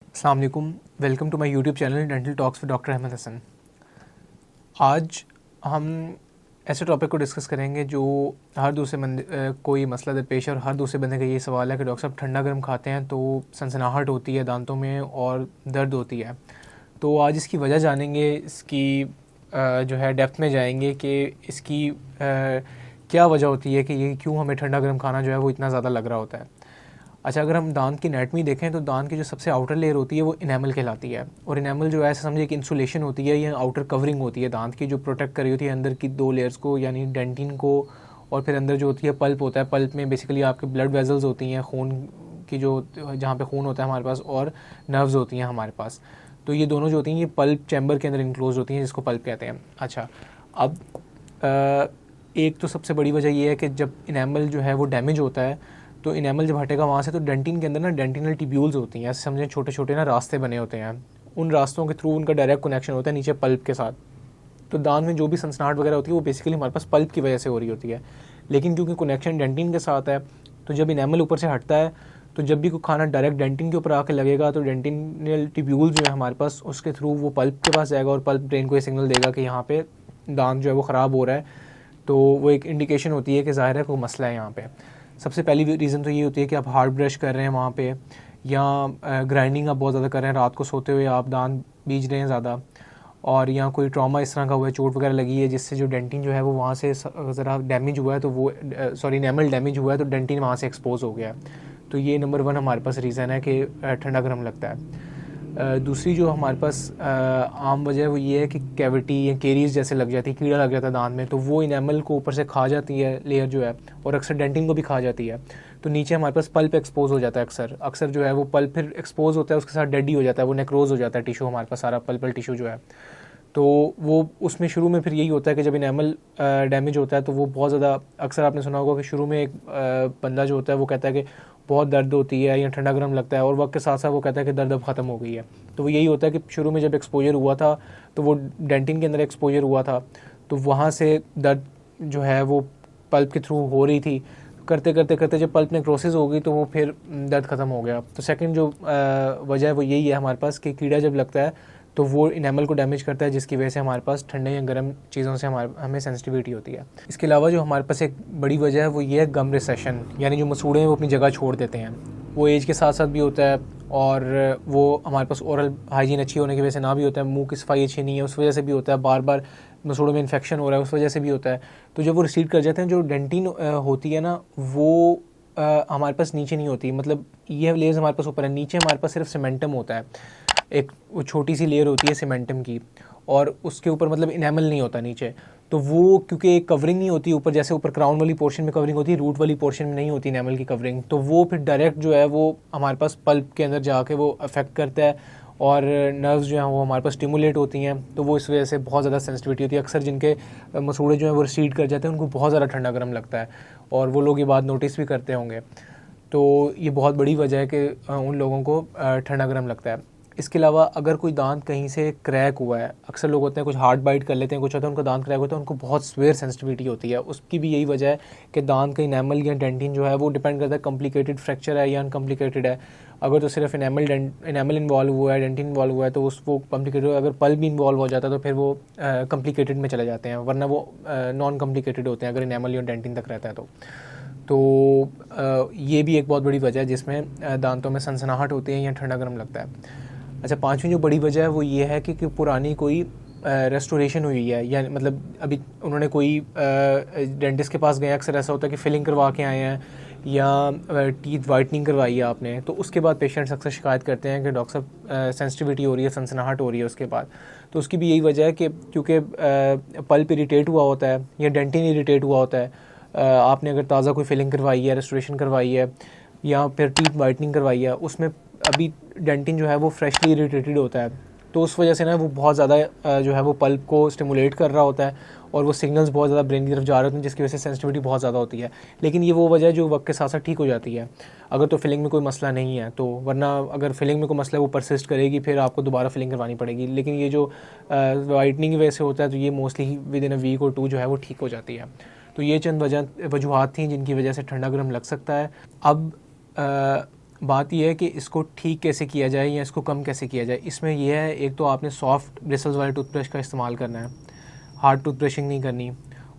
अस्सलाम वालेकुम, welcome to my YouTube channel dental talks with doctor Ahmad Hasan. आज हम ऐसे टॉपिक को डिस्कस करेंगे जो हर दूसरे बंदे कोई मसला दरपेश है और हर दूसरे बंदे का ये सवाल है कि डॉक्टर साहब ठंडा गर्म खाते हैं तो सनसनाहट होती है दांतों में और दर्द होती है। तो आज इसकी वजह जानेंगे, इसकी जो है डेप्थ में जाएंगे कि इसकी क्या वजह होती है कि ये क्यों हमें ठंडा गर्म खाना जो है वो इतना ज़्यादा लग रहा होता है। अच्छा, अगर हम दांत की एनाटमी देखें तो दांत की जो सबसे आउटर लेयर होती है वो इनेमल कहलाती है। और इनेमल जो है ऐसा समझिए कि इंसुलेशन होती है या आउटर कवरिंग होती है दांत की, जो प्रोटेक्ट कर रही होती है अंदर की दो लेयर्स को, यानी डेंटिन को। और फिर अंदर जो होती है पल्प होता है। पल्प में बेसिकली आपके ब्लड वेजल्स होती हैं, खून की जो जहाँ पे खून होता है हमारे पास, और नर्व्स होती हैं हमारे पास। तो ये दोनों जो होती हैं ये पल्प चैम्बर के अंदर इंक्लोज होती हैं, जिसको पल्प कहते हैं। अच्छा, अब एक तो सबसे बड़ी वजह ये है कि जब इनेमल जो है वो डैमेज होता है तो इनेमल जब हटेगा वहाँ से तो डेंटिन के अंदर ना डेंटिनल ट्यूब्यूल्स होती हैं, ऐसे समझें छोटे छोटे ना रास्ते बने होते हैं। उन रास्तों के थ्रू उनका डायरेक्ट कनेक्शन होता है नीचे पल्प के साथ। तो दांत में जो भी सनसनाहट वगैरह होती है वो बेसिकली हमारे पास पल्प की वजह से हो रही होती है। लेकिन क्योंकि कनेक्शन डेंटिन के साथ है तो जब इनेमल ऊपर से हटता है तो जब भी कोई खाना डायरेक्ट डेंटिन के ऊपर आके लगेगा तो डेंटिनल ट्यूब्यूल जो है हमारे पास उसके थ्रू वो पल्प के पास जाएगा और पल्प ब्रेन को ये सिग्नल देगा कि यहाँ पे दांत जो है वो ख़राब हो रहा है। तो वो एक इंडिकेशन होती है कि ज़ाहिर है कोई मसला है यहाँ पे। सबसे पहली रीज़न तो ये होती है कि आप हार्ड ब्रश कर रहे हैं वहाँ पे, या ग्राइंडिंग आप बहुत ज़्यादा कर रहे हैं, रात को सोते हुए आप दांत बीज रहे हैं ज़्यादा, और या कोई ट्रॉमा इस तरह का हुआ है, चोट वगैरह लगी है जिससे जो डेंटिन जो है वो वहाँ से ज़रा डैमेज हुआ है, तो वो इनेमल डैमेज हुआ है तो डेंटिन वहाँ से एक्सपोज हो गया। तो ये नंबर 1 हमारे पास रीज़न है कि ठंडा गर्म लगता है। दूसरी जो हमारे पास आम वजह है वो ये है कि कैविटी या केरीज जैसे लग जाती है, कीड़ा लग जाता है दांत में, तो वो इनेमल को ऊपर से खा जाती है लेयर जो है, और अक्सर डेंटिन को भी खा जाती है। तो नीचे हमारे पास पल्प एक्सपोज हो जाता है अक्सर जो है वो पल्प फिर एक्सपोज होता है, उसके साथ डेड ही हो जाता है, वो नेक्रोज हो जाता है टिशू, हमारे पास सारा पल्पल टिशू जो है। तो वो उसमें शुरू में फिर यही होता है कि जब इनेमल डैमेज होता है तो वो बहुत ज़्यादा, अक्सर आपने सुना होगा कि शुरू में एक बंदा जो होता है वो कहता है कि बहुत दर्द होती है या ठंडा गर्म लगता है, और वक्त के साथ साथ वो कहता है कि दर्द अब ख़त्म हो गई है। तो वो यही होता है कि शुरू में जब एक्सपोजर हुआ था तो वो डेंटिन के अंदर एक्सपोजर हुआ था, तो वहाँ से दर्द जो है वो पल्प के थ्रू हो रही थी। करते करते करते जब पल्प नेक्रोसिस हो गई तो वो फिर दर्द ख़त्म हो गया। तो सेकंड जो वजह है वो यही है हमारे पास कि कीड़ा जब लगता है तो वो इनेमल को डैमेज करता है, जिसकी वजह से हमारे पास ठंडे या गर्म चीज़ों से हमें सेंसिटिविटी होती है। इसके अलावा जो हमारे पास एक बड़ी वजह है वो ये है गम रिसेशन, यानी जो मसूड़े हैं वो अपनी जगह छोड़ देते हैं। वो एज के साथ साथ भी होता है, और वो हमारे पास ओरल हाइजीन अच्छी होने की वजह से ना भी होता है, मुंह की सफाई अच्छी नहीं है उस वजह से भी होता है, बार बार मसूड़ों में इन्फेक्शन हो रहा है उस वजह से भी होता है। तो जब वो रिसीड कर जाते हैं, जो डेंटिन होती है ना वो हमारे पास नीचे नहीं होती, मतलब ये लेयर्स हमारे पास ऊपर है, नीचे हमारे पास सिर्फ सीमेंटम होता है, एक वो छोटी सी लेयर होती है सीमेंटम की, और उसके ऊपर मतलब इनेमल नहीं होता नीचे। तो वो क्योंकि एक कवरिंग नहीं होती ऊपर, जैसे ऊपर क्राउन वाली पोर्शन में कवरिंग होती है, रूट वाली पोर्शन में नहीं होती इनेमल की कवरिंग, तो वो फिर डायरेक्ट जो है वो हमारे पास पल्प के अंदर जाके वो अफेक्ट करता है, और नर्व्स जो हैं वो हमारे पास स्टिमुलेट होती हैं, तो वो इस वजह से बहुत ज़्यादा सेंसिटिविटी होती है। अक्सर जिनके मसूड़े जो हैं वो रिसीड कर जाते हैं उनको बहुत ज़्यादा ठंडा गर्म लगता है, और वो लोग ये बात नोटिस भी करते होंगे। तो ये बहुत बड़ी वजह है कि उन लोगों को ठंडा गर्म लगता है। इसके अलावा अगर कोई दांत कहीं से क्रैक हुआ है, अक्सर लोग होते हैं कुछ हार्ड बाइट कर लेते हैं, कुछ होता है उनका दांत क्रैक होता है, उनको बहुत स्वेयर सेंसिटिविटी होती है, उसकी भी यही वजह है कि दांत का इनेमल या डेंटिन जो है वो डिपेंड करता है कॉम्प्लिकेटेड फ्रैक्चर है या अनकॉम्प्लिकेटेड है। अगर तो सिर्फ इनेमल इन्वॉल्व हुआ है, डेंटिन इन्वॉल्व हुआ है तो वो कॉम्प्लिकेटेड, अगर पल्प भी इन्वॉल्व हो जाता है तो फिर वो कॉम्प्लिकेटेड में चले जाते हैं, वरना वो नॉन कॉम्प्लिकेटेड होते हैं अगर इनेमल या डेंटिन तक रहता है तो ये भी एक बहुत बड़ी वजह है जिसमें दांतों में सनसनाहट होती है या ठंडा गर्म लगता है। अच्छा, पांचवी जो बड़ी वजह है वो ये है कि पुरानी कोई रेस्टोरेशन हुई है, या मतलब अभी उन्होंने कोई डेंटिस्ट के पास गए, अक्सर ऐसा होता है कि फिलिंग करवा के आए हैं या टीथ वाइटनिंग करवाई है आपने, तो उसके बाद पेशेंट्स अक्सर शिकायत करते हैं कि डॉक्टर साहब सेंसिटिविटी हो रही है, सनसनाहट हो रही है उसके बाद। तो उसकी भी यही वजह है कि क्योंकि पल्प इरीटेट हुआ होता है या डेंटिन इरीटेट हुआ होता है, आपने अगर ताज़ा कोई फिलिंग करवाई है, रेस्टोरेशन करवाई है या फिर टीथ वाइटनिंग करवाई है, उसमें अभी डेंटिन जो है वो फ्रेशली इरिटेटेड होता है, तो उस वजह से ना वो बहुत ज़्यादा जो है वो पल्प को स्टिमुलेट कर रहा होता है, और वो सिग्नल्स बहुत ज़्यादा ब्रेन की तरफ जा रहे होते हैं, जिसकी वजह से सेंसिटिविटी बहुत ज़्यादा होती है। लेकिन ये वो वजह है जो वक्त के साथ साथ ठीक हो जाती है अगर तो फिलिंग में कोई मसला नहीं है तो, वरना अगर फिलिंग में कोई मसला है वो परसिस्ट करेगी, फिर आपको दोबारा फिलिंग करवानी पड़ेगी। लेकिन ये जो वाइटनिंग की वजह से होता है तो ये mostly within a week और 2 जो है वो ठीक हो जाती है। तो ये चंद वजूहत थी जिनकी वजह से ठंडा गर्म लग सकता है। अब बात यह है कि इसको ठीक कैसे किया जाए या इसको कम कैसे किया जाए। इसमें यह है, एक तो आपने सॉफ्ट ब्रिसल्स वाले टूथब्रश का इस्तेमाल करना है, हार्ड टूथब्रशिंग नहीं करनी।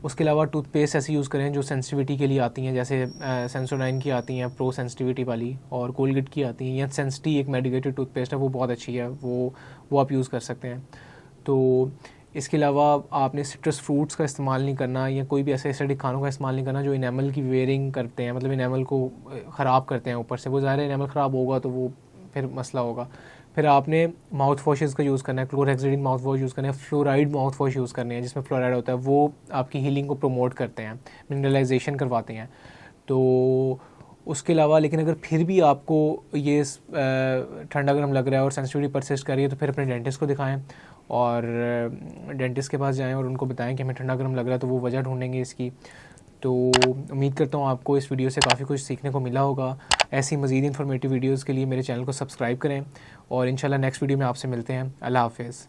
उसके अलावा टूथपेस्ट ऐसे यूज़ करें जो सेंसिटिविटी के लिए आती हैं, जैसे सेंसोडाइन की आती हैं प्रो सेंसिटिविटी वाली, और कोलगेट की आती हैं, या सेंसिटी एक मेडिकेटेड टूथपेस्ट है, वो बहुत अच्छी है, वो आप यूज़ कर सकते हैं। तो इसके अलावा आपने सिट्रस फ्रूट्स का इस्तेमाल नहीं करना, या कोई भी ऐसे एसिडिक खानों का इस्तेमाल नहीं करना जो इनेमल की वेयरिंग करते हैं, मतलब इनेमल को ख़राब करते हैं ऊपर से। वो ज़ाहिर है इनेमल ख़राब होगा तो वो फिर मसला होगा। फिर आपने माउथ वॉशेज़ का यूज़ करना है, क्लोरहेक्सिडिन माउथ वॉश यूज़ करना है, फ्लोराइड माउथ वॉश यूज़ करने हैं जिसमें फ्लोराइड होता है, वो आपकी हीलिंग को प्रमोट करते हैं, मिनरलाइजेशन करवाते हैं। तो उसके अलावा लेकिन अगर फिर भी आपको ये ठंडा गर्म लग रहा है और सेंसिटिविटी परसिस्ट कर रही है तो फिर अपने डेंटिस्ट को दिखाएं, और डेंटिस्ट के पास जाएं और उनको बताएं कि हमें ठंडा गर्म लग रहा है, तो वो वजह ढूंढेंगे इसकी। तो उम्मीद करता हूँ आपको इस वीडियो से काफ़ी कुछ सीखने को मिला होगा। ऐसी मज़ीद इन्फॉर्मेटिव वीडियोज़ के लिए मेरे चैनल को सब्सक्राइब करें, और इंशाल्लाह नेक्स्ट वीडियो में आपसे मिलते हैं। अल्लाह हाफ़िज़।